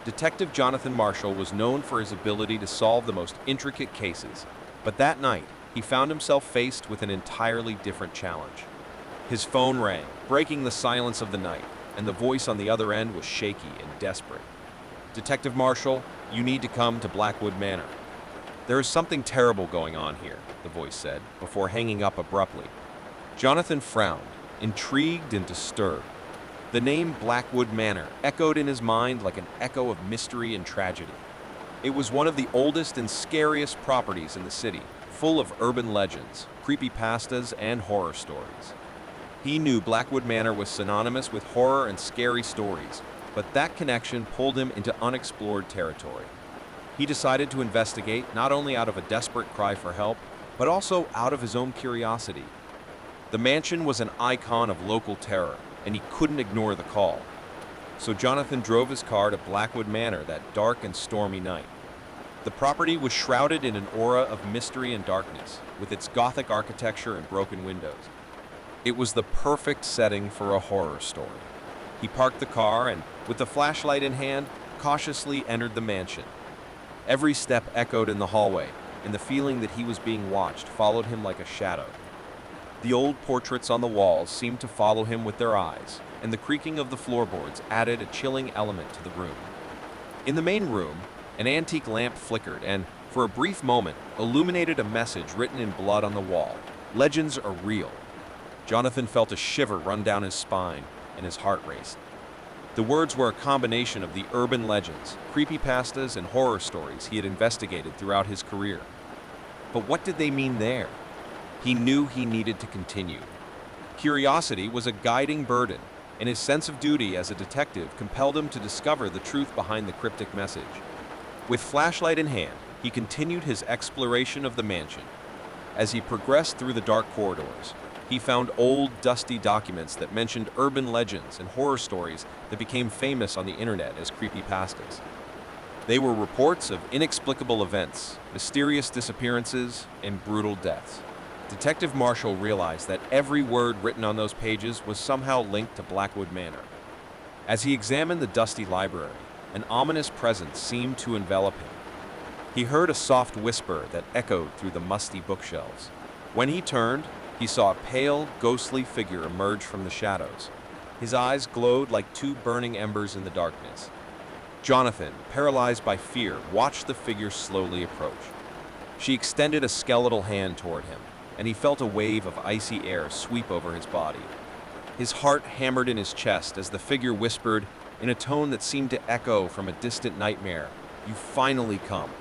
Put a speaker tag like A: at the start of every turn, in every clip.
A: Detective Jonathan Marshall was known for his ability to solve the most intricate cases, but that night, he found himself faced with an entirely different challenge. His phone rang, breaking the silence of the night, and the voice on the other end was shaky and desperate. "Detective Marshall, you need to come to Blackwood Manor." "There is something terrible going on here," the voice said, before hanging up abruptly. Jonathan frowned, intrigued and disturbed. The name Blackwood Manor echoed in his mind like an echo of mystery and tragedy. It was one of the oldest and scariest properties in the city, full of urban legends, creepypastas, and horror stories. He knew Blackwood Manor was synonymous with horror and scary stories, but that connection pulled him into unexplored territory. He decided to investigate not only out of a desperate cry for help, but also out of his own curiosity. The mansion was an icon of local terror, and he couldn't ignore the call. So Jonathan drove his car to Blackwood Manor that dark and stormy night. The property was shrouded in an aura of mystery and darkness, with its Gothic architecture and broken windows. It was the perfect setting for a horror story. He parked the car and, with the flashlight in hand, cautiously entered the mansion. Every step echoed in the hallway, and the feeling that he was being watched followed him like a shadow. The old portraits on the walls seemed to follow him with their eyes, and the creaking of the floorboards added a chilling element to the room. In the main room, an antique lamp flickered and, for a brief moment, illuminated a message written in blood on the wall. "Legends are real." Jonathan felt a shiver run down his spine, and his heart raced. The words were a combination of the urban legends, creepypastas, and horror stories he had investigated throughout his career. But what did they mean there? He knew he needed to continue. Curiosity was a guiding burden, and his sense of duty as a detective compelled him to discover the truth behind the cryptic message. With flashlight in hand, he continued his exploration of the mansion. As he progressed through the dark corridors, he found old, dusty documents that mentioned urban legends and horror stories that became famous on the internet as creepypastas. They were reports of inexplicable events, mysterious disappearances, and brutal deaths. Detective Marshall realized that every word written on those pages was somehow linked to Blackwood Manor. As he examined the dusty library, an ominous presence seemed to envelop him. He heard a soft whisper that echoed through the musty bookshelves. When he turned, he saw a pale, ghostly figure emerge from the shadows. His eyes glowed like two burning embers in the darkness. Jonathan, paralyzed by fear, watched the figure slowly approach. She extended a skeletal hand toward him, and he felt a wave of icy air sweep over his body. His heart hammered in his chest as the figure whispered, in a tone that seemed to echo from a distant nightmare, "You've finally come."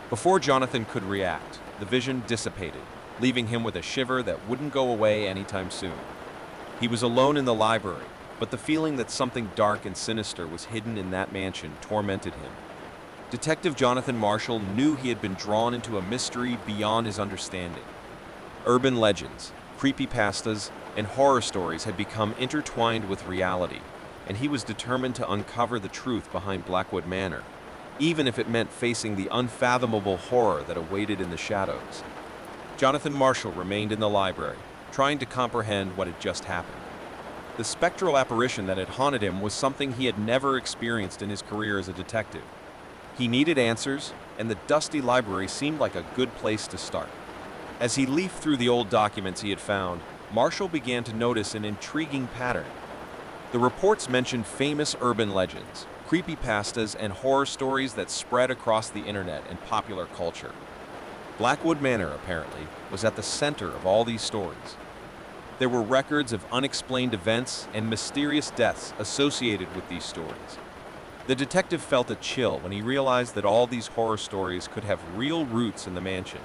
A: Before Jonathan could react, the vision dissipated, leaving him with a shiver that wouldn't go away anytime soon. He was alone in the library, but the feeling that something dark and sinister was hidden in that mansion tormented him. Detective Jonathan Marshall knew he had been drawn into a mystery beyond his understanding. Urban legends, creepypastas, and horror stories had become intertwined with reality, and he was determined to uncover the truth behind Blackwood Manor, even if it meant facing the unfathomable horror that awaited in the shadows. Jonathan Marshall remained in the library, trying to comprehend what had just happened. The spectral apparition that had haunted him was something he had never experienced in his career as a detective. He needed answers, and the dusty library seemed like a good place to start. As he leafed through the old documents he had found, Marshall began to notice an intriguing pattern. The reports mentioned famous urban legends, creepypastas, and horror stories that spread across the internet and popular culture. Blackwood Manor, apparently, was at the center of all these stories. There were records of unexplained events and mysterious deaths associated with these stories. The detective felt a chill when he realized that all these horror stories could have real roots in the mansion.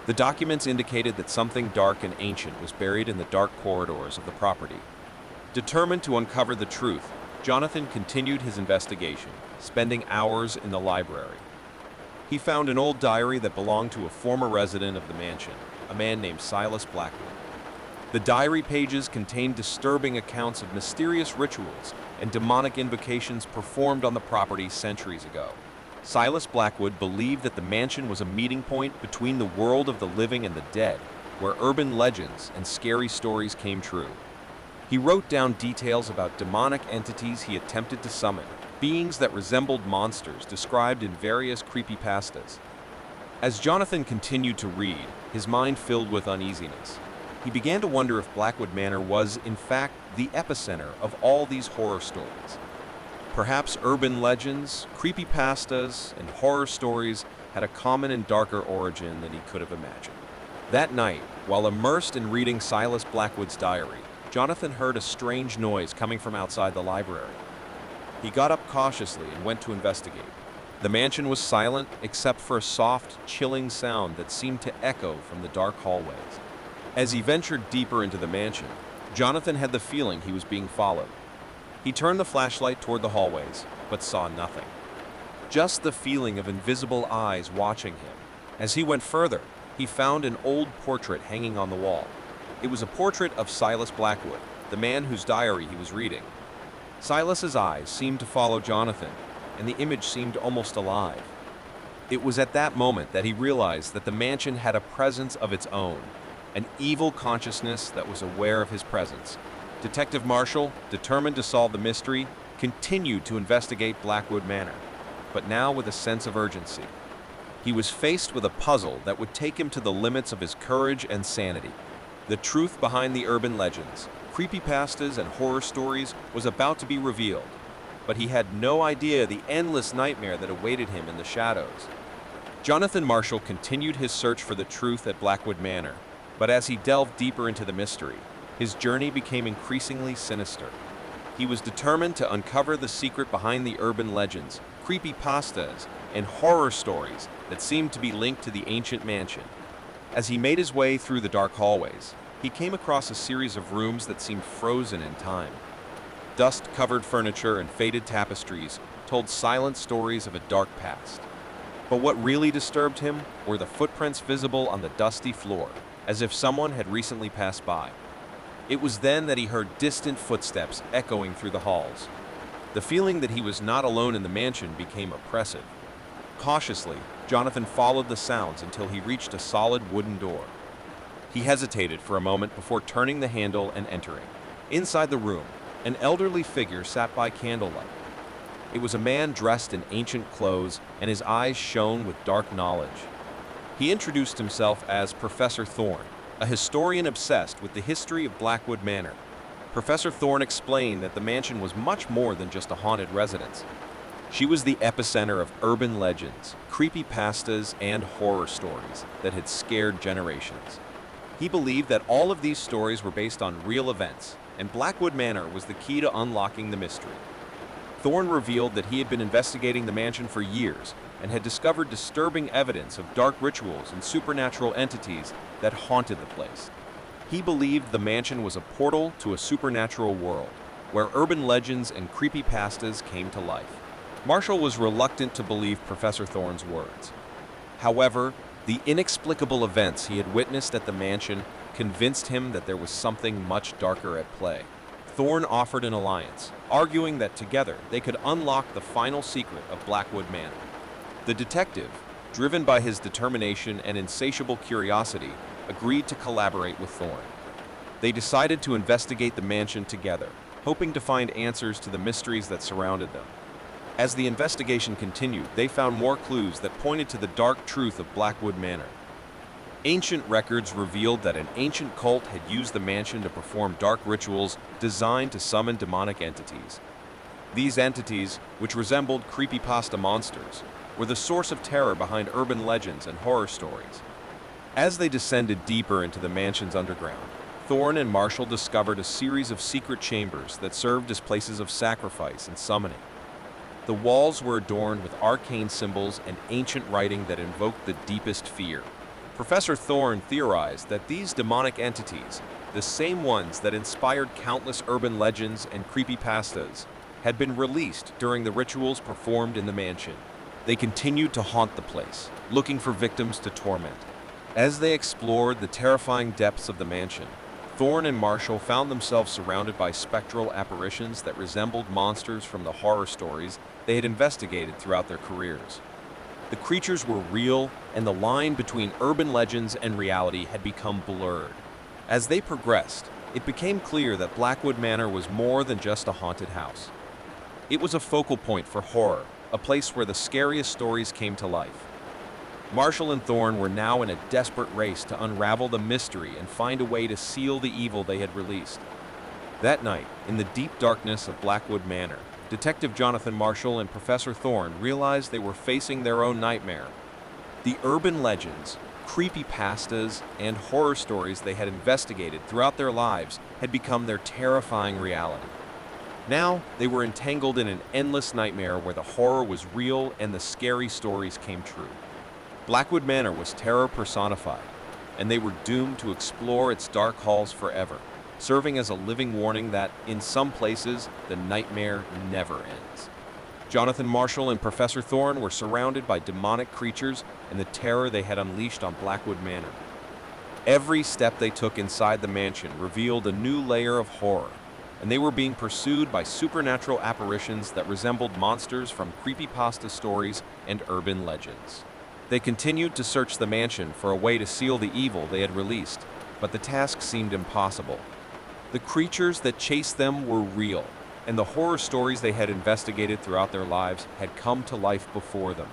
A: The documents indicated that something dark and ancient was buried in the dark corridors of the property. Determined to uncover the truth, Jonathan continued his investigation, spending hours in the library. He found an old diary that belonged to a former resident of the mansion, a man named Silas Blackwood. The diary pages contained disturbing accounts of mysterious rituals and demonic invocations performed on the property centuries ago. Silas Blackwood believed that the mansion was a meeting point between the world of the living and the dead, where urban legends and scary stories came true. He wrote down details about demonic entities he attempted to summon, beings that resembled monsters described in various creepypastas. As Jonathan continued to read, his mind filled with uneasiness. He began to wonder if Blackwood Manor was, in fact, the epicenter of all these horror stories. Perhaps urban legends, creepypastas, and horror stories had a common and darker origin than he could have imagined. That night, while immersed in reading Silas Blackwood's diary, Jonathan heard a strange noise coming from outside the library. He got up cautiously and went to investigate. The mansion was silent except for a soft, chilling sound that seemed to echo from the dark hallways. As he ventured deeper into the mansion, Jonathan had the feeling he was being followed. He turned the flashlight toward the hallways, but saw nothing. Just the feeling of invisible eyes watching him. As he went further, he found an old portrait hanging on the wall. It was a portrait of Silas Blackwood, the man whose diary he was reading. Silas's eyes seemed to follow Jonathan, and the image seemed almost alive. It was at that moment that he realized that the mansion had a presence of its own, an evil consciousness that was aware of his presence. Detective Marshall, determined to solve the mystery, continued to investigate Blackwood Manor, but now with a sense of urgency. He was faced with a puzzle that would take him to the limits of his courage and sanity. The truth behind the urban legends, creepypastas, and horror stories was about to be revealed, but he had no idea the endless nightmare that awaited him in the shadows. Jonathan Marshall continued his search for the truth at Blackwood Manor, but as he delved deeper into the mystery, his journey became increasingly sinister. He was determined to uncover the secret behind the urban legends, creepypastas, and horror stories that seemed to be linked to the ancient mansion. As he made his way through the dark hallways, he came across a series of rooms that seemed frozen in time. Dust-covered furniture and faded tapestries told silent stories of a dark past. But what really disturbed him were the footprints visible on the dusty floor, as if someone had recently passed by. It was then that he heard distant footsteps echoing through the halls. The feeling that he was not alone in the mansion became oppressive. Cautiously, Jonathan followed the sounds until he reached a solid wooden door. He hesitated for a moment before turning the handle and entering. Inside the room, an elderly figure sat by candlelight. It was a man dressed in ancient clothes, and his eyes shone with dark knowledge. He introduced himself as Professor Thorne, a historian obsessed with the history of Blackwood Manor. Professor Thorne explained that the mansion was much more than just a haunted residence. She was the epicenter of urban legends, creepypastas, and horror stories that had scared generations. He believed that all of these stories were based on real events, and Blackwood Manor was the key to unlocking the mystery. Thorne revealed that he had been investigating the mansion for years and had discovered disturbing evidence of dark rituals and supernatural entities that haunted the place. He believed the mansion was a portal to a supernatural world, where urban legends and creepypastas came to life. Marshall was reluctant to believe Professor Thorne's words. However, the inexplicable events he had witnessed at the mansion convinced him that there was something much darker at play. Thorne offered an alliance, arguing that together they could unlock the final secret of Blackwood Manor. The detective, driven by his determination and insatiable curiosity, agreed to collaborate with Thorne. They decided to investigate the mansion together, hoping to find answers to the mysteries that surrounded them. As the investigation continued, they found more clues that pointed to the dark truth of Blackwood Manor. Ancient records revealed that an ancient cult had used the mansion to perform dark rituals designed to summon demonic entities. These entities, which resembled creepypasta monsters, were the source of terror behind urban legends and horror stories. As they descended deeper into the mansion's underground, Thorne and Marshall discovered a series of secret chambers that served as places of sacrifice and summoning. The walls were adorned with arcane symbols and ancient writing that invoked the deepest fear. Professor Thorne theorized that these demonic entities, the same ones that inspired countless urban legends and creepypastas, had been released during the rituals performed in the mansion. They continued to haunt the place, looking for victims to torment. As they explored the terrifying depths of the mansion, Thorne and Marshall found themselves surrounded by spectral apparitions that resembled monsters from the horror stories they had investigated throughout their careers. The creatures were real, and the line between urban legends and reality had become blurred. As they progressed, it became clear that Blackwood Manor was more than just a haunted house. It was a focal point for horror, a place where the scariest stories came to life. Marshall and Thorne were now in a desperate race to unravel the mystery and find a way to seal the evil they had released. That night, in the deep darkness of Blackwood Manor, Detective Jonathan Marshall and Professor Thorne realized they were facing their own nightmare. The urban legends, creepypastas, and horror stories they had investigated throughout their lives had become their terrifying reality. Now, they were entangled in an endless nightmare where the horror was real and the scary stories came true. Blackwood Manor was terror personified, and they were doomed to explore its dark halls forever, serving as a living warning that, in some places, the nightmare never ends. Jonathan Marshall and Professor Thorne were surrounded by demonic creatures and the terror they had unleashed on Blackwood Manor. Every step they took inside the mansion revealed a new layer of horror, and they were being pursued by supernatural apparitions that resembled monsters from creepypasta stories and urban legends. They continued to search the mansion for a way to seal the evil they had released, but the task seemed impossible. The creatures that chased them were real, and the horror stories they had investigated throughout their lives had come to life before them.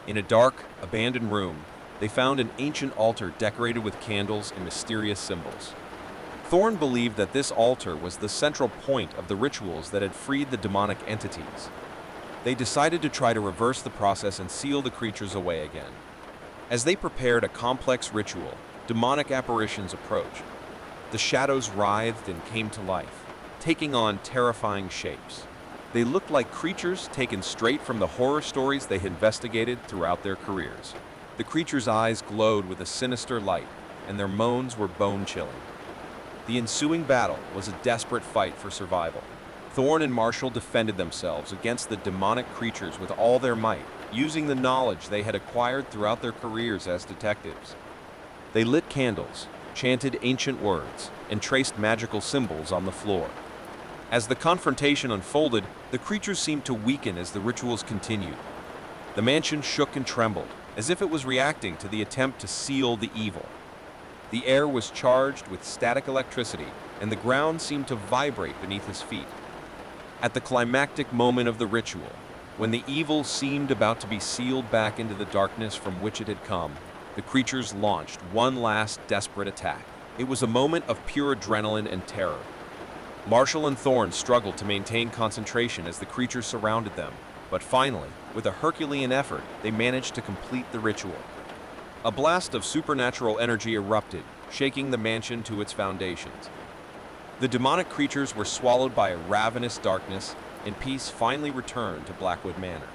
A: In a dark, abandoned room, they found an ancient altar decorated with candles and mysterious symbols. Thorne believed that this altar was the central point of the rituals that had freed the demonic entities. They decided to try to reverse the process and seal the creatures away again. As they prepared a complex ritual, demonic apparitions approached. The shadows writhed and came to life, taking on terrifying shapes. They looked like creatures taken straight from the horror stories they had investigated throughout their careers. The creatures' eyes glowed with a sinister light, and their moans were bone-chilling. The ensuing battle was a desperate fight for survival. Thorne and Marshall defended themselves against the demonic creatures with all their might, using the knowledge they had acquired throughout their careers as detectives. They lit candles, chanted ancient words, and traced magical symbols on the floor. As the confrontation unfolded, the creatures seemed to weaken as the rituals continued. The mansion shook and trembled, as if it was reacting to the attempt to seal the evil. The air was charged with static electricity, and the ground seemed to vibrate beneath his feet. At the climactic moment of the ritual, when the evil seemed about to be sealed back into the darkness from which it had come, the creatures launched one last desperate attack. It was a moment of pure adrenaline and terror. Marshall and Thorne struggled to maintain concentration as the creatures surrounded them, but finally, with a Herculean effort, they managed to complete the ritual. A blast of supernatural energy erupted, shaking the mansion to its foundations. The demonic creatures were swallowed by a ravenous darkness, and peace finally returned to Blackwood Manor.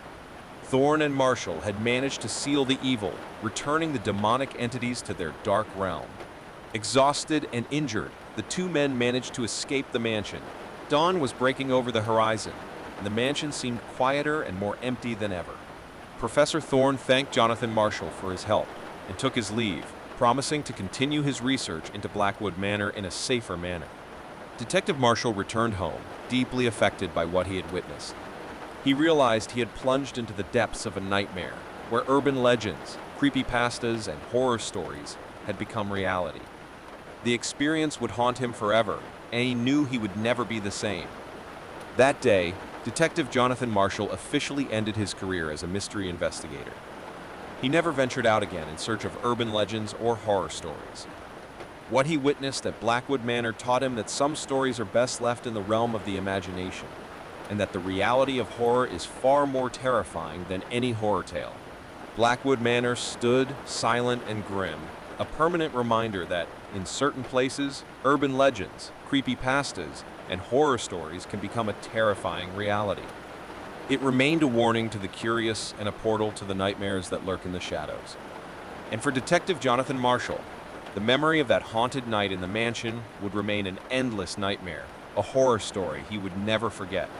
A: Thorne and Marshall had managed to seal the evil, returning the demonic entities to their dark realm. Exhausted and injured, the two men managed to escape the mansion. Dawn was breaking over the horizon, and the mansion seemed quieter and more empty than ever. Professor Thorne thanked Jonathan Marshall for his help and took his leave, promising to continue his research into Blackwood Manor in a safer manner. Detective Marshall returned home, deeply affected by what he had witnessed. He realized he had plunged into the depths of a nightmare, where urban legends, creepypastas, and horror stories had become reality. The experience would haunt him forever, and he knew he would never be the same. That day, Detective Jonathan Marshall officially ended his career as a mystery investigator. He never ventured out again in search of urban legends or horror stories. What he witnessed at Blackwood Manor taught him that some stories are best left in the realm of the imagination, and that the reality of horror is far more terrifying than any horror tale. Blackwood Manor stood silent and grim, a permanent reminder that, in certain places, urban legends, creepypastas, and horror stories can become a terrifying reality. It remained a warning to the curious and a portal to the nightmares that lurk in the shadows. And for Detective Jonathan Marshall, the memory of that haunted night in the mansion would remain an endless nightmare, a horror story he would never forget.